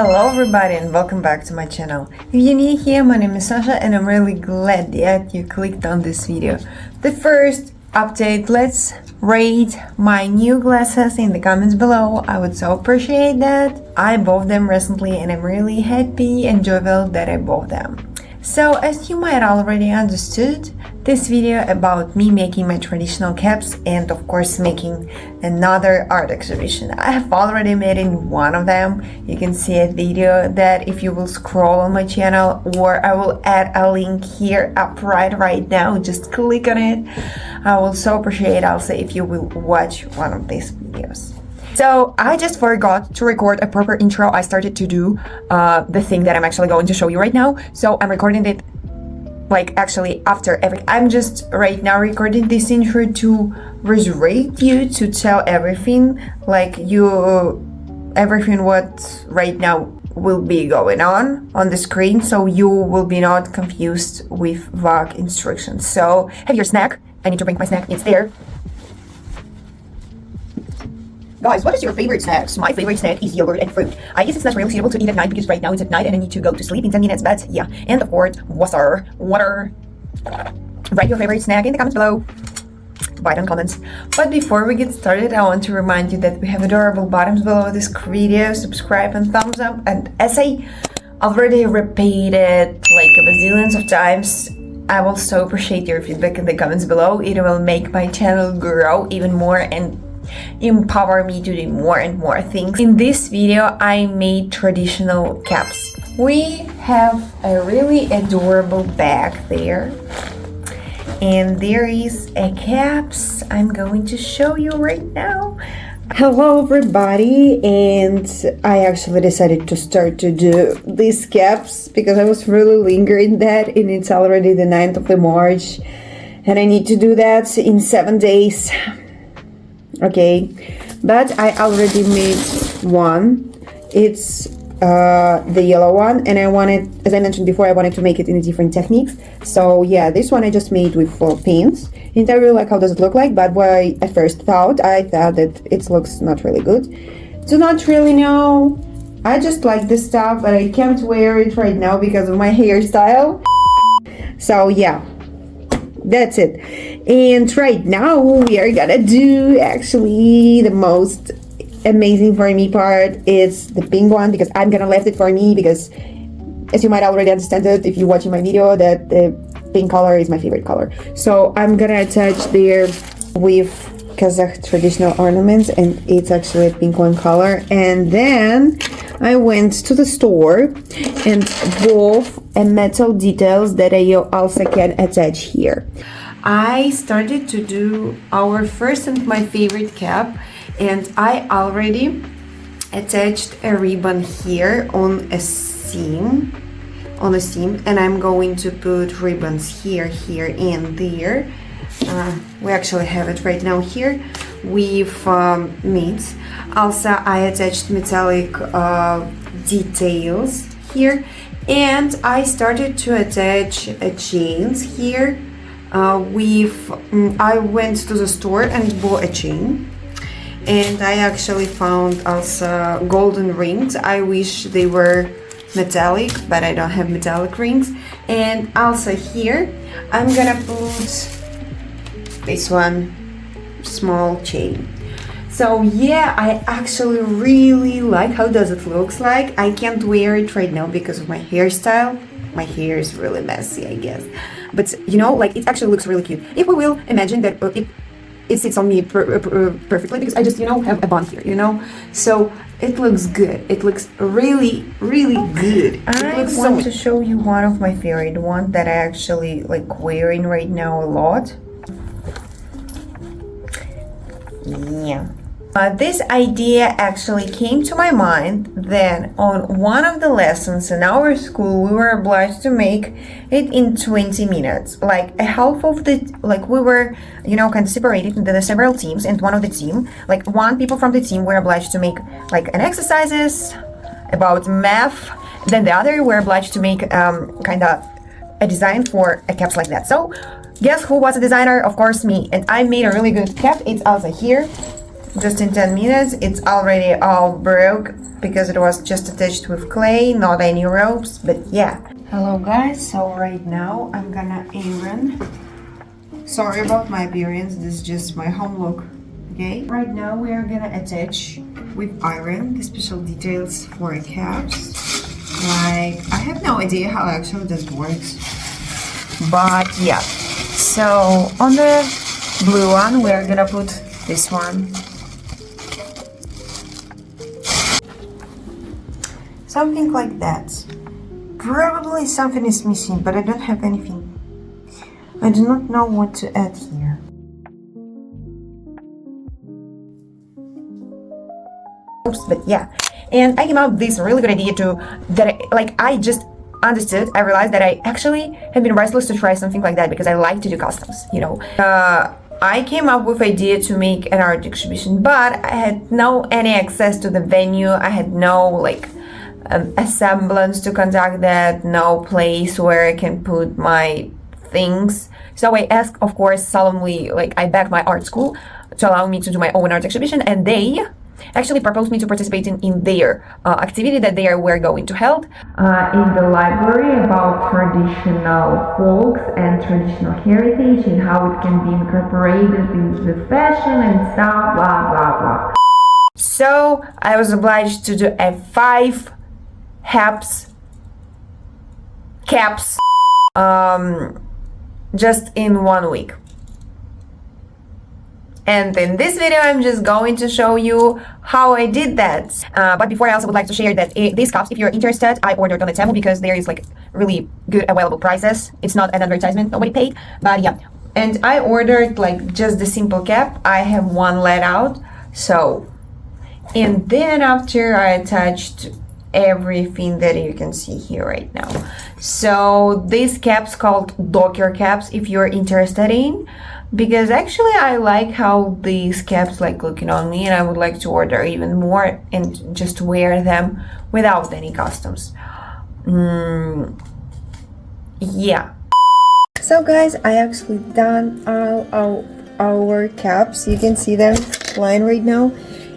Hello everybody and welcome back to my channel. If you're new here, my name is Sasha and I'm really glad that you clicked on this video. The first update, let's rate my new glasses in the comments below. I would so appreciate that. I bought them recently and I'm really happy and joyful that I bought them. So as you might already understood, this video about me making my traditional caps and of course making another art exhibition. I have already made in one of them. You can see a video that if you will scroll on my channel, or I will add a link here up right now, just click on it. I will so appreciate also if you will watch one of these videos. So I just forgot to record a proper intro. I started to do the thing that I'm actually going to show you right now. So I'm recording it like actually after every. I'm just right now recording this intro to reiterate you, to tell everything, like everything what right now will be going on the screen, so you will be not confused with vague instructions. So have your snack. I need to bring my snack. It's there. Guys, what is your favorite snacks? My favorite snack is yogurt and fruit. I guess it's not really suitable to eat at night because right now it's at night and I need to go to sleep in 10 minutes, but yeah. And of course, water. Write your favorite snack in the comments below. Write on comments. But before we get started, I want to remind you that we have adorable buttons below this video. Subscribe and thumbs up. And as I already repeated like a bazillions of times, I will so appreciate your feedback in the comments below. It will make my channel grow even more and empower me to do more and more things. In this video, I made traditional caps. We have a really adorable bag there, and there is a caps I'm going to show you right now. Hello everybody, and I actually decided to start to do these caps because I was really lingering that, and it's already the 9th of March and I need to do that in 7 days. Okay, but I already made one. It's the yellow one, and I wanted, as I mentioned before, I wanted to make it in different techniques. So yeah, this one I just made with 4 pins, and I really like how does it look like. But what I at first thought, I thought that it looks not really good. Do not really know. I just like this stuff, but I can't wear it right now because of my hairstyle. So yeah, that's it. And right now we are gonna do actually the most amazing for me part is the pink one, because I'm gonna leave it for me because as you might already understand it if you're watching my video, that the pink color is my favorite color. So I'm gonna attach there with Kazakh traditional ornaments, and it's actually a pink one color. And then I went to the store and bought a metal details that I also can attach here. I started to do our first and my favorite cap, and I already attached a ribbon here on a seam, and I'm going to put ribbons here, and there. We actually have it right now here with meats. Also, I attached metallic details here, and I started to attach chains here. I went to the store and bought a chain, and I actually found also golden rings. I wish they were metallic, but I don't have metallic rings. And also here I'm gonna put this one small chain. So yeah, I actually really like how does it looks like. I can't wear it right now because of my hairstyle. My hair is really messy, I guess, but you know, like it actually looks really cute. If we will imagine that it sits on me perfectly, because I just, you know, have a bun here, you know, so it looks good. It looks really good. I want to show you one of my favorite ones that I actually like wearing right now a lot. Yeah. This idea actually came to my mind then on one of the lessons in our school. We were obliged to make it in 20 minutes, like a half of the, like we were, you know, kind of separated into the several teams, and one of the team, like one people from the team were obliged to make like an exercises about math, then the other were obliged to make kind of a design for a caps like that. So guess who was a designer? Of course me, and I made a really good cap. It's also here. just in 10 minutes. It's already all broke because it was just attached with clay, not any ropes, but yeah. Hello guys, so right now I'm gonna iron. Sorry about my appearance, this is just my home look, okay? Right now we are gonna attach with iron the special details for caps. Like, I have no idea how actually this works, but yeah. So on the blue one we're gonna put this one. Something like that. Probably something is missing, but I don't have anything. I do not know what to add here. Oops, but yeah. And I came up with this really good idea I just understood, I realized that I actually have been restless to try something like that because I like to do customs, you know. I came up with idea to make an art exhibition, but I had no any access to the venue. I had no a semblance to conduct that, no place where I can put my things. So I asked, of course, solemnly, I begged my art school to allow me to do my own art exhibition, and they actually proposed me to participate in their activity that they were going to hold in the library about traditional folks and traditional heritage and how it can be incorporated into the fashion and stuff, blah, blah, blah. So I was obliged to do a 5 caps just in 1 week. And in this video, I'm just going to show you how I did that. But before, I also would like to share that these cups, if you're interested, I ordered on the Temu because there is really good available prices. It's not an advertisement, nobody paid, but yeah. And I ordered just the simple cap. I have one let out. So, and then after I attached everything that you can see here right now. So these caps called Docker caps, if you're interested in, because actually I like how these caps looking on me, and I would like to order even more and just wear them without any customs. Yeah. So guys, I actually done all our caps. You can see them lying right now.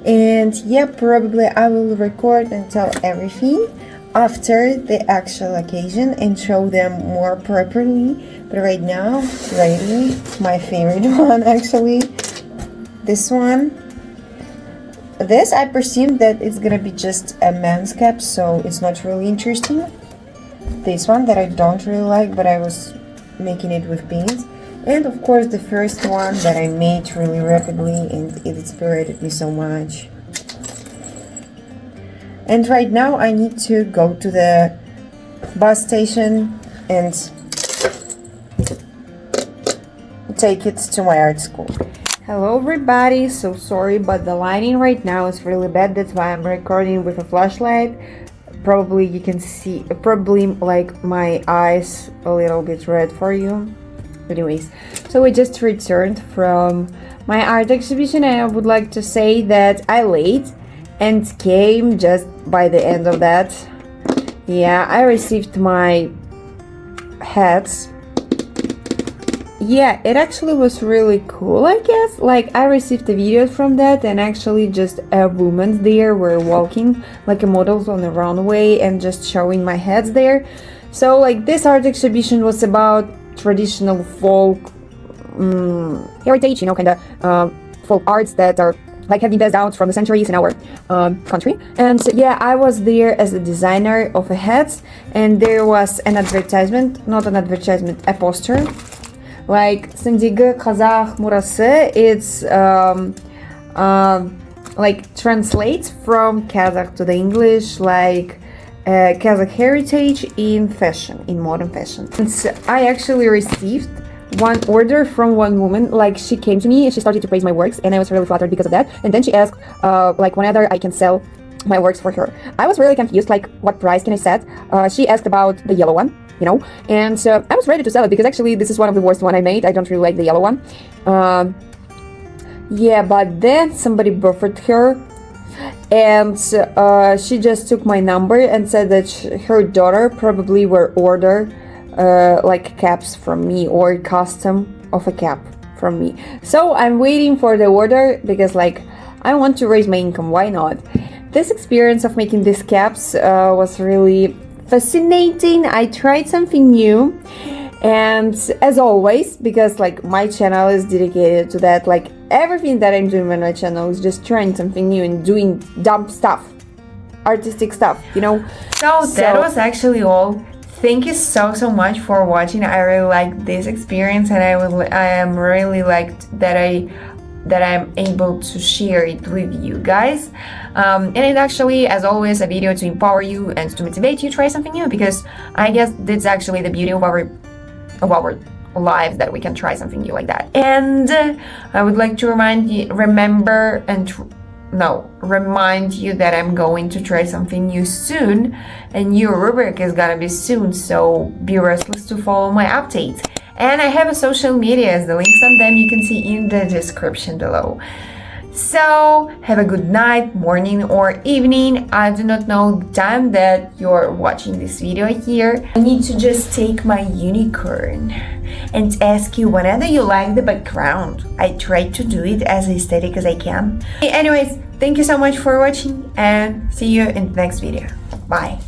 And yeah, probably I will record and tell everything after the actual occasion and show them more properly. But right now, ready, my favorite one actually, this one. This, I presume that it's gonna be just a man's cap, so it's not really interesting. This one that I don't really like, but I was making it with pins. And of course the first one that I made really rapidly, and it inspired me so much. And right now I need to go to the bus station and take it to my art school. Hello everybody, so sorry, but the lighting right now is really bad. That's why I'm recording with a flashlight. Probably you can see, my eyes a little bit red for you. Anyways, so we just returned from my art exhibition, and I would like to say that I late and came just by the end of that. Yeah, I received my hats. Yeah, it actually was really cool, I guess. I received the videos from that, and actually just a woman there were walking like a models on the runway and just showing my hats there. So this art exhibition was about traditional folk heritage, folk arts that are have been passed down from the centuries in our country. And so, yeah, I was there as a designer of a hats, and there was an advertisement, not an advertisement, a poster, Sandiga Kazakh Murası. It's translates from Kazakh to the English, Kazakh heritage in fashion, in modern fashion. And so I actually received one order from one woman. She came to me and she started to praise my works, and I was really flattered because of that. And then she asked whether I can sell my works for her. I was really confused, what price can I set? She asked about the yellow one, and so I was ready to sell it because actually this is one of the worst one I made. I don't really like the yellow one. Yeah, but then somebody buffered her, and she just took my number and said that her daughter probably were order caps from me, or custom of a cap from me. So I'm waiting for the order because I want to raise my income, why not? This experience of making these caps was really fascinating. I tried something new, and as always, because like my channel is dedicated to that, like everything that I'm doing on my channel is just trying something new and doing dumb stuff, artistic stuff, you know. So that was actually all. Thank you so much for watching. I really liked this experience, and I am really liked that I'm able to share it with you guys. And it actually, as always, a video to empower you and to motivate you to try something new, because I guess that's actually the beauty of our lives, that we can try something new like that. And I would like to remind you that I'm going to try something new soon. A new rubric is gonna be soon, so be restless to follow my updates. And I have a social medias, the links on them you can see in the description below. So have a good night, morning or evening. I do not know the time that you're watching this video here. I need to just take my unicorn and ask you whether you like the background. I try to do it as aesthetic as I can. Anyways, thank you so much for watching, and see you in the next video. Bye.